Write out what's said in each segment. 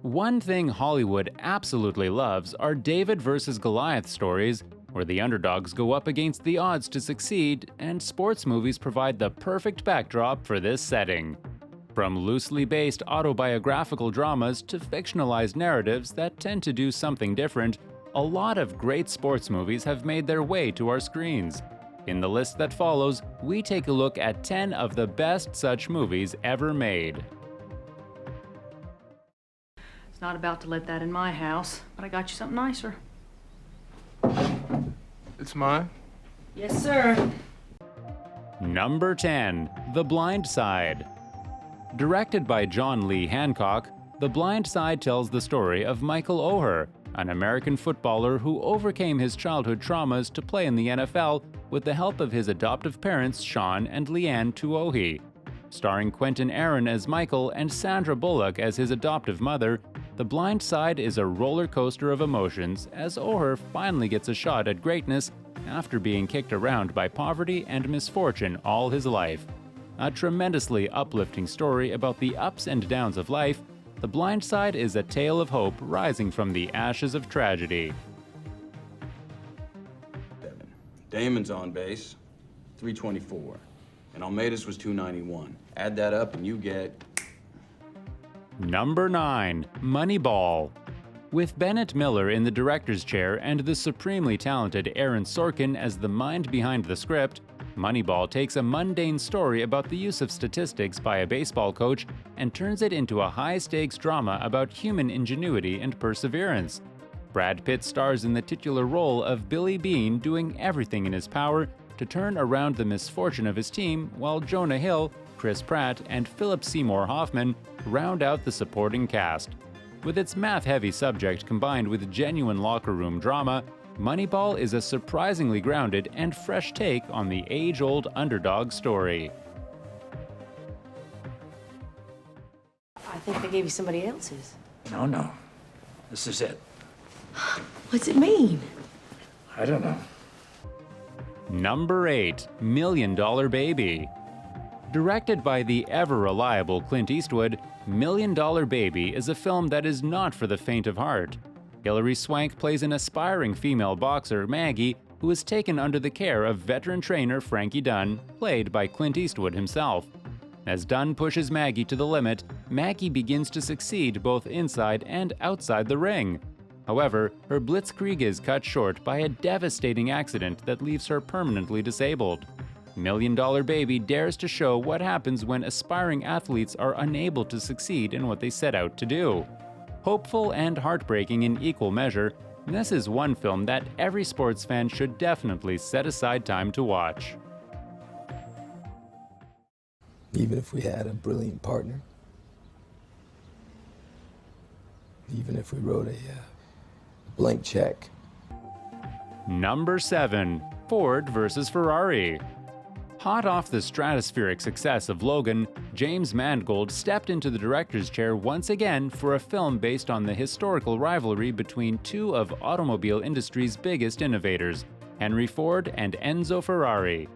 One thing Hollywood absolutely loves are David versus Goliath stories, where the underdogs go up against the odds to succeed, and sports movies provide the perfect backdrop for this setting. From loosely based autobiographical dramas to fictionalized narratives that tend to do something different, a lot of great sports movies have made their way to our screens. In the list that follows, we take a look at 10 of the best such movies ever made. It's not about to let that in my house, but I got you something nicer. It's mine. Yes, sir. Number 10. The Blind Side. Directed by John Lee Hancock, The Blind Side tells the story of Michael Oher, an American footballer who overcame his childhood traumas to play in the NFL with the help of his adoptive parents Sean and Leanne Tuohy. Starring Quentin Aaron as Michael and Sandra Bullock as his adoptive mother, The Blind Side is a roller coaster of emotions as Oher finally gets a shot at greatness after being kicked around by poverty and misfortune all his life. A tremendously uplifting story about the ups and downs of life, The Blind Side is a tale of hope rising from the ashes of tragedy. Damon's on base, 324. And Almeida's was 291. Add that up and you get... Number 9. Moneyball. With Bennett Miller in the director's chair and the supremely talented Aaron Sorkin as the mind behind the script, Moneyball takes a mundane story about the use of statistics by a baseball coach and turns it into a high-stakes drama about human ingenuity and perseverance. Brad Pitt stars in the titular role of Billy Beane doing everything in his power to turn around the misfortune of his team, while Jonah Hill, Chris Pratt, and Philip Seymour Hoffman round out the supporting cast. With its math-heavy subject combined with genuine locker room drama, Moneyball is a surprisingly grounded and fresh take on the age-old underdog story. I think they gave you somebody else's. No. This is it. What's it mean? I don't know. Number 8. Million Dollar Baby. Directed by the ever-reliable Clint Eastwood, Million Dollar Baby is a film that is not for the faint of heart. Hilary Swank plays an aspiring female boxer, Maggie, who is taken under the care of veteran trainer Frankie Dunn, played by Clint Eastwood himself. As Dunn pushes Maggie to the limit, Maggie begins to succeed both inside and outside the ring. However, her blitzkrieg is cut short by a devastating accident that leaves her permanently disabled. Million Dollar Baby dares to show what happens when aspiring athletes are unable to succeed in what they set out to do. Hopeful and heartbreaking in equal measure, this is one film that every sports fan should definitely set aside time to watch. Even if we had a brilliant partner, even if we wrote a blank check. Number 7. Ford vs. Ferrari. Hot off the stratospheric success of Logan, James Mangold stepped into the director's chair once again for a film based on the historical rivalry between two of automobile industry's biggest innovators, Henry Ford and Enzo Ferrari.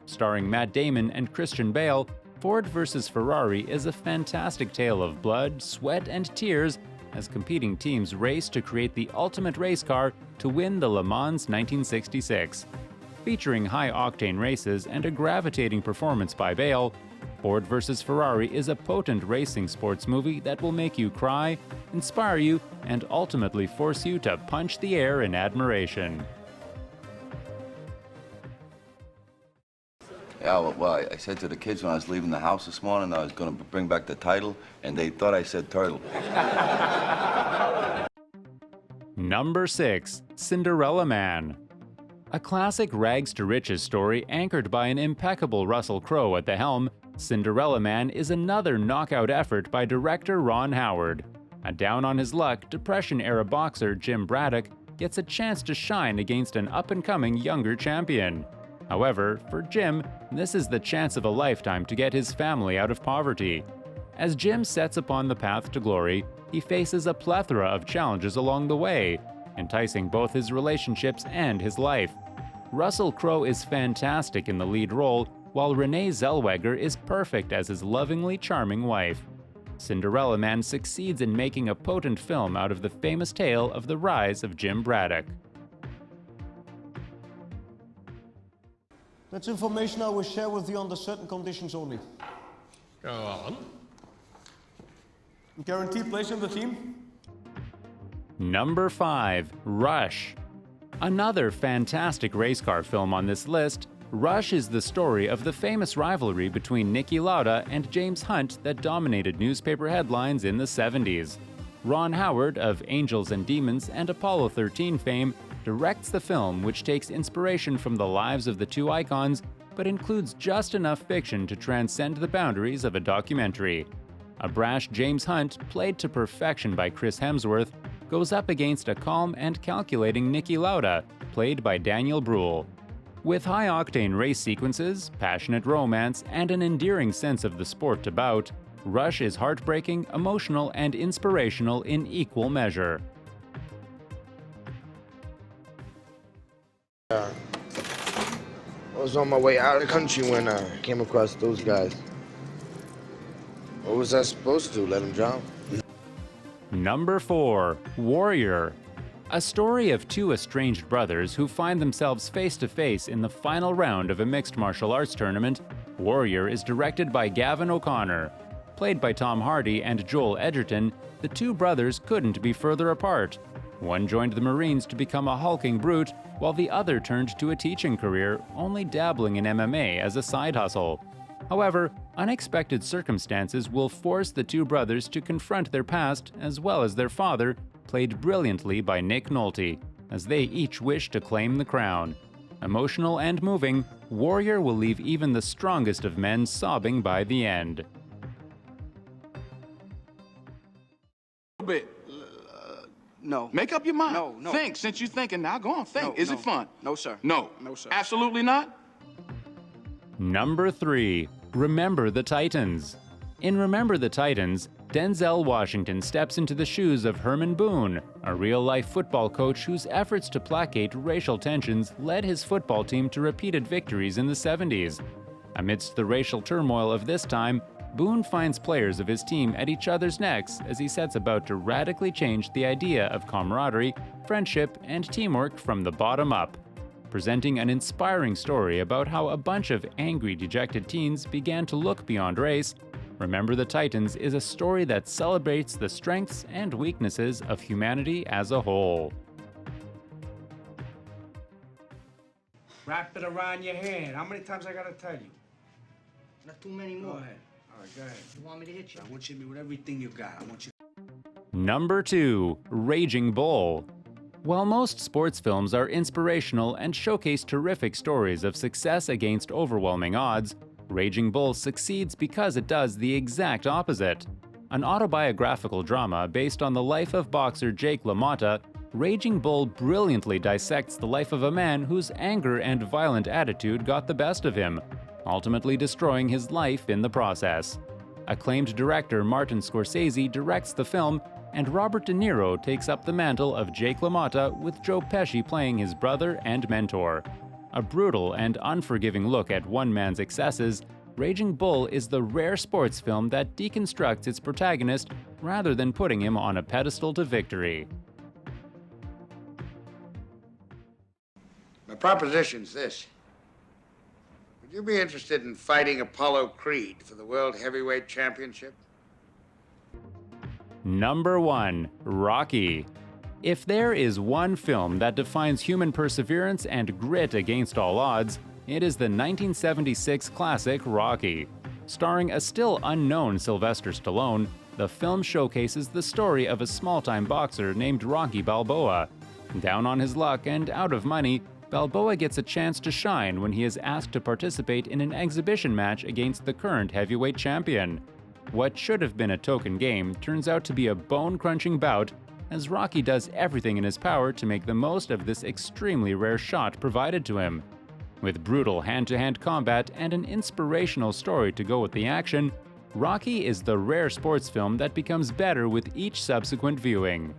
Starring Matt Damon and Christian Bale, Ford vs. Ferrari is a fantastic tale of blood, sweat, and tears as competing teams race to create the ultimate race car to win the Le Mans 1966. Featuring high-octane races and a gravitating performance by Bale, Ford vs. Ferrari is a potent racing sports movie that will make you cry, inspire you, and ultimately force you to punch the air in admiration. Yeah, well, I said to the kids when I was leaving the house this morning I was going to bring back the title, and they thought I said turtle. Number 6. Cinderella Man. A classic rags-to-riches story anchored by an impeccable Russell Crowe at the helm, Cinderella Man is another knockout effort by director Ron Howard. A down-on-his-luck, Depression-era boxer Jim Braddock gets a chance to shine against an up-and-coming younger champion. However, for Jim, this is the chance of a lifetime to get his family out of poverty. As Jim sets upon the path to glory, he faces a plethora of challenges along the way, enticing both his relationships and his life. Russell Crowe is fantastic in the lead role, while Renee Zellweger is perfect as his lovingly charming wife. Cinderella Man succeeds in making a potent film out of the famous tale of the rise of Jim Braddock. That's information I will share with you under certain conditions only. Go on. Guaranteed place in the team? Number 5. Rush. Another fantastic race car film on this list, Rush is the story of the famous rivalry between Niki Lauda and James Hunt that dominated newspaper headlines in the 70s. Ron Howard of Angels and Demons and Apollo 13 fame directs the film, which takes inspiration from the lives of the two icons but includes just enough fiction to transcend the boundaries of a documentary. A brash James Hunt, played to perfection by Chris Hemsworth, goes up against a calm and calculating Niki Lauda, played by Daniel Bruhl. With high-octane race sequences, passionate romance, and an endearing sense of the sport to bout, Rush is heartbreaking, emotional, and inspirational in equal measure. I was on my way out of the country when I came across those guys. What was I supposed to do, let them drown? Number 4. Warrior. A story of two estranged brothers who find themselves face-to-face in the final round of a mixed martial arts tournament, Warrior is directed by Gavin O'Connor. Played by Tom Hardy and Joel Edgerton, the two brothers couldn't be further apart. One joined the Marines to become a hulking brute, while the other turned to a teaching career, only dabbling in MMA as a side hustle. However, unexpected circumstances will force the two brothers to confront their past as well as their father, played brilliantly by Nick Nolte, as they each wish to claim the crown. Emotional and moving, Warrior will leave even the strongest of men sobbing by the end. Bit. No. Make up your mind. No. Think. Since you're thinking now, go on, think. No, Is it fun? No, sir. No. No, sir. Absolutely not? Number 3. Remember the Titans. In Remember the Titans, Denzel Washington steps into the shoes of Herman Boone, a real-life football coach whose efforts to placate racial tensions led his football team to repeated victories in the 70s. Amidst the racial turmoil of this time, Boone finds players of his team at each other's necks as he sets about to radically change the idea of camaraderie, friendship, and teamwork from the bottom up, presenting an inspiring story about how a bunch of angry, dejected teens began to look beyond race. Remember the Titans is a story that celebrates the strengths and weaknesses of humanity as a whole. Wrap it around your hand. How many times I gotta tell you? Not too many more. Go ahead. All right, go ahead. You want me to hit you? I want you to hit me with everything you got. I want you. Number 2. Raging Bull. While most sports films are inspirational and showcase terrific stories of success against overwhelming odds, Raging Bull succeeds because it does the exact opposite. An autobiographical drama based on the life of boxer Jake LaMotta, Raging Bull brilliantly dissects the life of a man whose anger and violent attitude got the best of him, ultimately destroying his life in the process. Acclaimed director Martin Scorsese directs the film, and Robert De Niro takes up the mantle of Jake LaMotta with Joe Pesci playing his brother and mentor. A brutal and unforgiving look at one man's excesses, Raging Bull is the rare sports film that deconstructs its protagonist rather than putting him on a pedestal to victory. My proposition's this. Would you be interested in fighting Apollo Creed for the World Heavyweight Championship? Number 1. Rocky. If there is one film that defines human perseverance and grit against all odds, it is the 1976 classic Rocky. Starring a still unknown Sylvester Stallone, the film showcases the story of a small-time boxer named Rocky Balboa. Down on his luck and out of money, Balboa gets a chance to shine when he is asked to participate in an exhibition match against the current heavyweight champion. What should have been a token game turns out to be a bone-crunching bout, as Rocky does everything in his power to make the most of this extremely rare shot provided to him. With brutal hand-to-hand combat and an inspirational story to go with the action, Rocky is the rare sports film that becomes better with each subsequent viewing.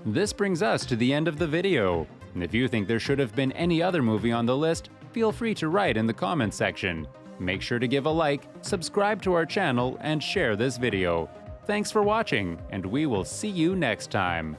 This brings us to the end of the video. If you think there should have been any other movie on the list, feel free to write in the comments section. Make sure to give a like, subscribe to our channel, and share this video. Thanks for watching, and we will see you next time.